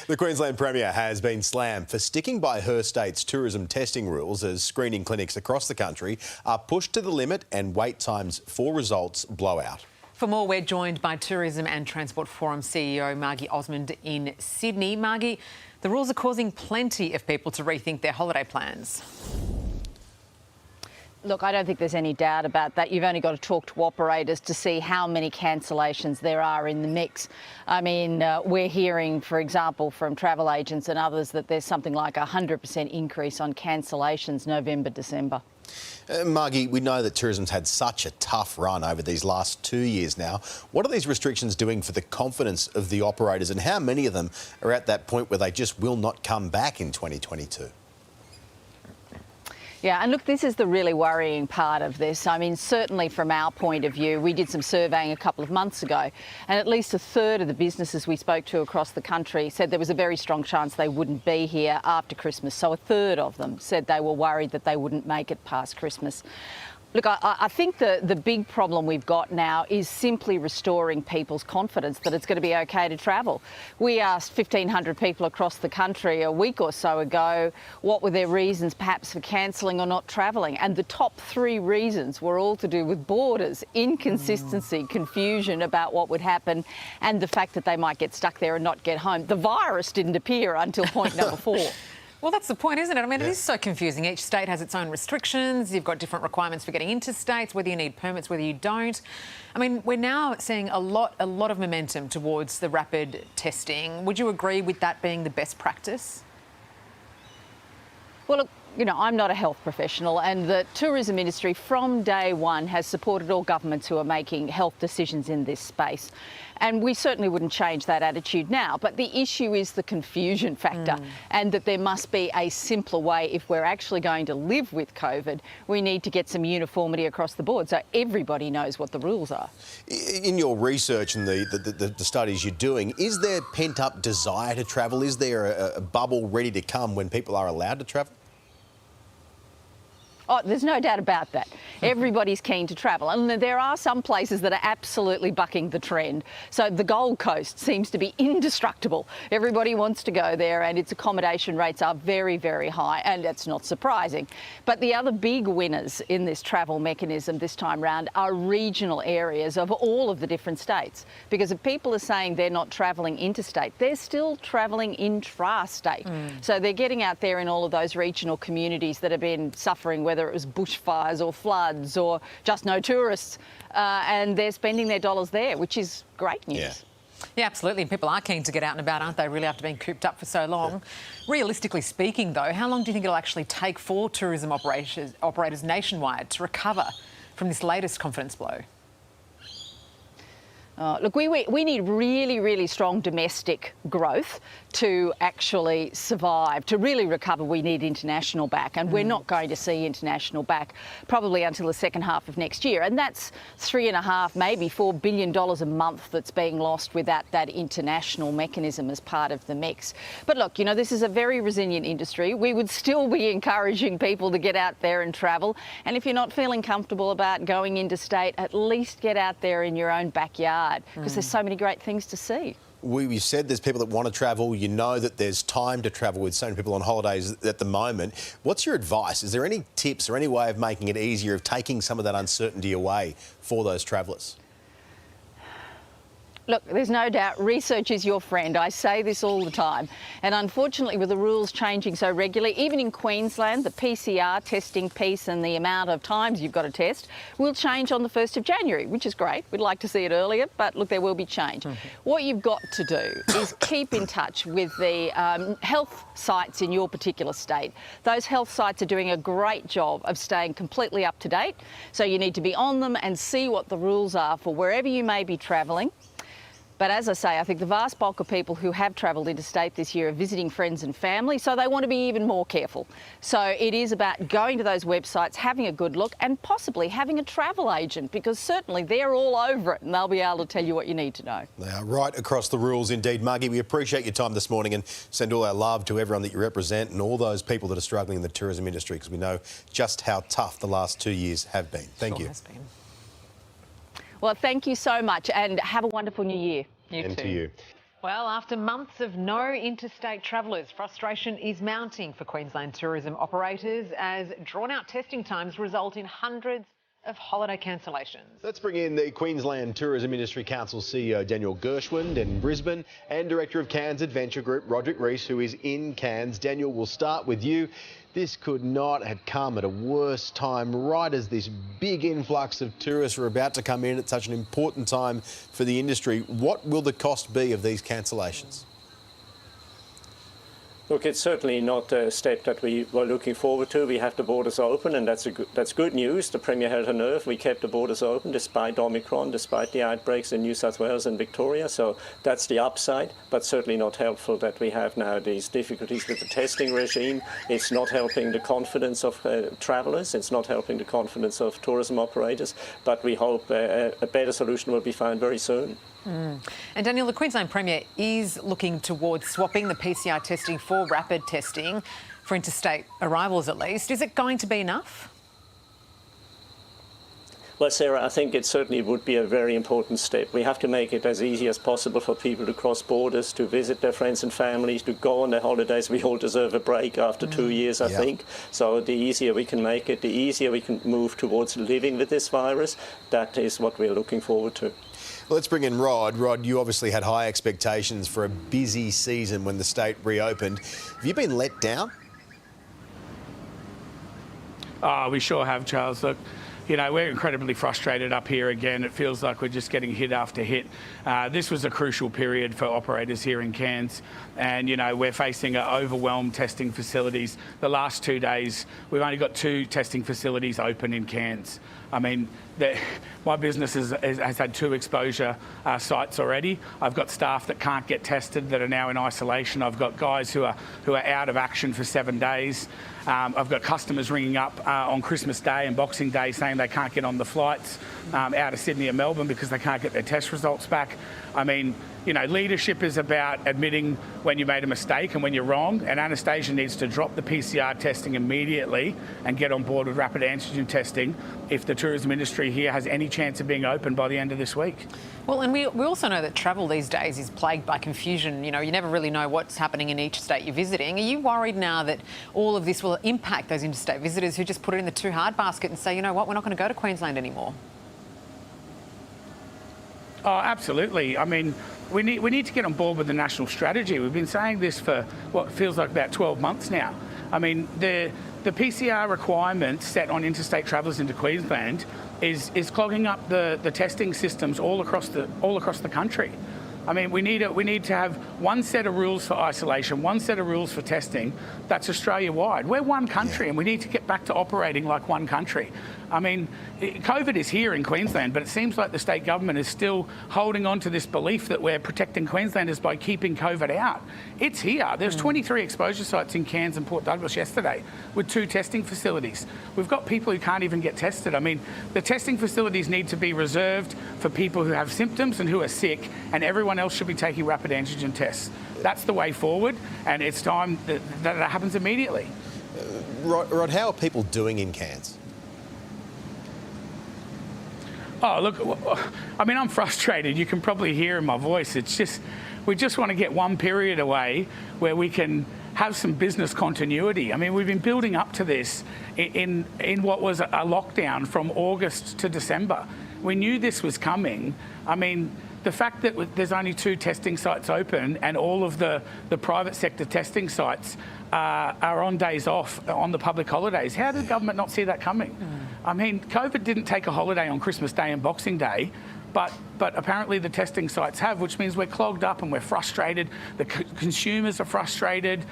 The Queensland Premier has been slammed for sticking by her state's tourism testing rules as screening clinics across the country are pushed to the limit and wait times for results blow out. For more, we're joined by Tourism and Transport Forum CEO Margie Osmond in Sydney. Margie, the rules are causing plenty of people to rethink their holiday plans. Look, I don't think there's any doubt about that. You've only got to talk to operators to see how many cancellations there are in the mix. I mean, we're hearing, for example, from travel agents and others that there's something like a 100% increase on cancellations November, December. Margie, we know that tourism's had such a tough run over these last 2 years now. What are these restrictions doing for the confidence of the operators, and how many of them are at that point where they just will not come back in 2022? Yeah, and look, this is the really worrying part of this. I mean, certainly from our point of view, we did some surveying a couple of months ago, and at least a third of the businesses we spoke to across the country said there was a very strong chance they wouldn't be here after Christmas. So a third of them said they were worried that they wouldn't make it past Christmas. Look, I think the big problem we've got now is simply restoring people's confidence that it's going to be okay to travel. We asked 1,500 people across the country a week or so ago what were their reasons perhaps for cancelling or not travelling, and the top 3 reasons were all to do with borders, inconsistency, confusion about what would happen, and the fact that they might get stuck there and not get home. The virus didn't appear until point number 4. Well, that's the point, isn't it? I mean, It is so confusing. Each state has its own restrictions. You've got different requirements for getting into states, whether you need permits, whether you don't. I mean, we're now seeing a lot of momentum towards the rapid testing. Would you agree with that being the best practice? Well, look, you know, I'm not a health professional, and the tourism industry from day one has supported all governments who are making health decisions in this space. And we certainly wouldn't change that attitude now. But the issue is the confusion factor, and that there must be a simpler way. If we're actually going to live with COVID, we need to get some uniformity across the board so everybody knows what the rules are. In your research and the studies you're doing, is there pent-up desire to travel? Is there a bubble ready to come when people are allowed to travel? Oh, there's no doubt about that. Everybody's keen to travel, and there are some places that are absolutely bucking the trend. So the Gold Coast seems to be indestructible. Everybody wants to go there, and its accommodation rates are very, very high, and that's not surprising. But the other big winners in this travel mechanism this time round are regional areas of all of the different states. Because if people are saying they're not travelling interstate, they're still travelling intrastate. So they're getting out there in all of those regional communities that have been suffering, whether it was bushfires or floods or just no tourists, and they're spending their dollars there, which is great news. Yeah, absolutely. And people are keen to get out and about, aren't they, really, after being cooped up for so long? Yeah. Realistically speaking, though, how long do you think it'll actually take for tourism operators nationwide to recover from this latest confidence blow? Look, we need really, really strong domestic growth to actually survive. To really recover, we need international back, and we're not going to see international back probably until the second half of next year. And that's $3.5, maybe $4 billion a month that's being lost without that international mechanism as part of the mix. But look, you know, this is a very resilient industry. We would still be encouraging people to get out there and travel. And if you're not feeling comfortable about going interstate, at least get out there in your own backyard, because there's so many great things to see. We said there's people that want to travel. You know that there's time to travel with so many people on holidays at the moment. What's your advice? Is there any tips or any way of making it easier, of taking some of that uncertainty away for those travellers? Look, there's no doubt research is your friend. I say this all the time. And unfortunately, with the rules changing so regularly, even in Queensland, the PCR testing piece and the amount of times you've got to test will change on the 1st of January, which is great. We'd like to see it earlier, but look, there will be change. What you've got to do is keep in touch with the health sites in your particular state. Those health sites are doing a great job of staying completely up to date. So you need to be on them and see what the rules are for wherever you may be travelling. But as I say, I think the vast bulk of people who have travelled interstate this year are visiting friends and family, so they want to be even more careful. So it is about going to those websites, having a good look, and possibly having a travel agent, because certainly they're all over it and they'll be able to tell you what you need to know. They are right across the rules indeed. Margie, we appreciate your time this morning and send all our love to everyone that you represent and all those people that are struggling in the tourism industry, because we know just how tough the last 2 years have been. Thank you. Well, thank you so much, and have a wonderful new year. You too. To you. Well, after months of no interstate travellers, frustration is mounting for Queensland tourism operators as drawn-out testing times result in hundreds of holiday cancellations. Let's bring in the Queensland Tourism Industry Council CEO Daniel Gershwind in Brisbane and Director of Cairns Adventure Group Roderick Rees, who is in Cairns. Daniel, we'll start with you. This could not have come at a worse time, right as this big influx of tourists are about to come in at such an important time for the industry. What will the cost be of these cancellations? Look, it's certainly not a step that we were looking forward to. We have the borders open, and that's good news. The Premier held a nerve. We kept the borders open despite Omicron, despite the outbreaks in New South Wales and Victoria. So that's the upside, but certainly not helpful that we have now these difficulties with the testing regime. It's not helping the confidence of travellers. It's not helping the confidence of tourism operators. But we hope a better solution will be found very soon. And Daniel, the Queensland Premier is looking towards swapping the PCR testing for rapid testing for interstate arrivals at least. Is it going to be enough? Well, Sarah, I think it certainly would be a very important step. We have to make it as easy as possible for people to cross borders, to visit their friends and families, to go on their holidays. We all deserve a break after 2 years, I think. So the easier we can make it, the easier we can move towards living with this virus. That is what we're looking forward to. Let's bring in Rod. Rod, you obviously had high expectations for a busy season when the state reopened. Have you been let down? Oh, we sure have, Charles. Look, you know, we're incredibly frustrated up here again. It feels like we're just getting hit after hit. This was a crucial period for operators here in Cairns. And, you know, we're facing overwhelmed testing facilities. The last 2 days, we've only got 2 testing facilities open in Cairns. I mean, my business has had 2 exposure sites already. I've got staff that can't get tested that are now in isolation. I've got guys who are out of action for 7 days. I've got customers ringing up on Christmas Day and Boxing Day saying they can't get on the flights out of Sydney and Melbourne because they can't get their test results back. I mean, you know, leadership is about admitting when you made a mistake and when you're wrong, and Anastasia needs to drop the PCR testing immediately and get on board with rapid antigen testing if the tourism industry here has any chance of being open by the end of this week. Well, and we also know that travel these days is plagued by confusion. You know, you never really know what's happening in each state you're visiting. Are you worried now that all of this will impact those interstate visitors who just put it in the too hard basket and say, you know what, we're not going to go to Queensland anymore? Oh, absolutely. I mean, we need to get on board with the national strategy. We've been saying this for what feels like about 12 months now. I mean, the PCR requirement set on interstate travellers into Queensland is clogging up the testing systems all across the country. I mean, we need to have one set of rules for isolation, one set of rules for testing. That's Australia-wide. We're one country, and we need to get back to operating like one country. I mean, COVID is here in Queensland, but it seems like the state government is still holding on to this belief that we're protecting Queenslanders by keeping COVID out. It's here. There's 23 exposure sites in Cairns and Port Douglas yesterday with 2 testing facilities. We've got people who can't even get tested. I mean, the testing facilities need to be reserved for people who have symptoms and who are sick, and everyone else should be taking rapid antigen tests. That's the way forward, and it's time that happens immediately. Rod, how are people doing in Cairns? Oh, look, I mean, I'm frustrated. You can probably hear in my voice. It's just, we just want to get one period away where we can have some business continuity. I mean, we've been building up to this in what was a lockdown from August to December. We knew this was coming. I mean, the fact that there's only 2 testing sites open and all of the private sector testing sites are on days off on the public holidays. How did the government not see that coming? I mean, COVID didn't take a holiday on Christmas Day and Boxing Day, but apparently the testing sites have, which means we're clogged up and we're frustrated. The consumers are frustrated.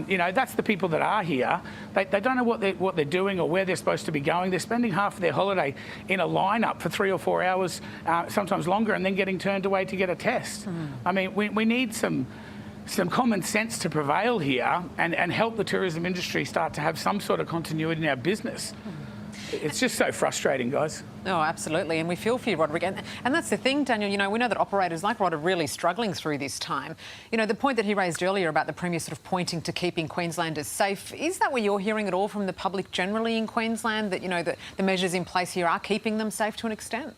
You know, that's the people that are here. They don't know what they're doing or where they're supposed to be going. They're spending half of their holiday in a lineup for 3 or 4 hours, sometimes longer, and then getting turned away to get a test. I mean, we need some common sense to prevail here and help the tourism industry start to have some sort of continuity in our business. It's just so frustrating, guys. Oh, absolutely. And we feel for you, Roderick. And that's the thing, Daniel. You know, we know that operators like Rod are really struggling through this time. You know, the point that he raised earlier about the Premier sort of pointing to keeping Queenslanders safe, is that what you're hearing at all from the public generally in Queensland, that, you know, that the measures in place here are keeping them safe to an extent?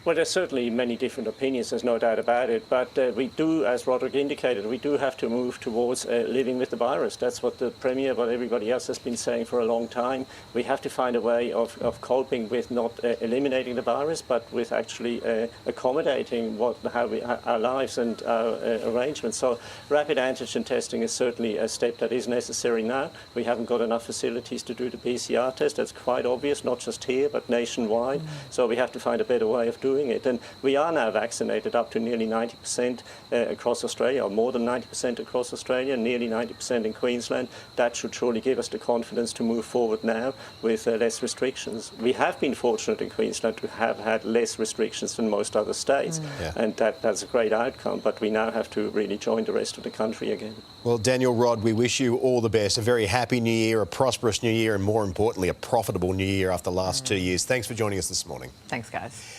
Well, there's certainly many different opinions, there's no doubt about it, but we do, as Roderick indicated, we do have to move towards living with the virus. That's what the Premier, what everybody else has been saying for a long time. We have to find a way of coping with not eliminating the virus, but with actually accommodating our lives and our arrangements. So rapid antigen testing is certainly a step that is necessary now. We haven't got enough facilities to do the PCR test. That's quite obvious, not just here, but nationwide. So we have to find a better way of doing it. And we are now vaccinated up to nearly 90% across Australia, or more than 90% across Australia, nearly 90% in Queensland. That should surely give us the confidence to move forward now with less restrictions. We have been fortunate in Queensland to have had less restrictions than most other states, and that's a great outcome, but we now have to really join the rest of the country again. Well, Daniel, Rod, we wish you all the best. A very happy new year, a prosperous new year, and more importantly, a profitable new year after the last 2 years. Thanks for joining us this morning. Thanks, guys.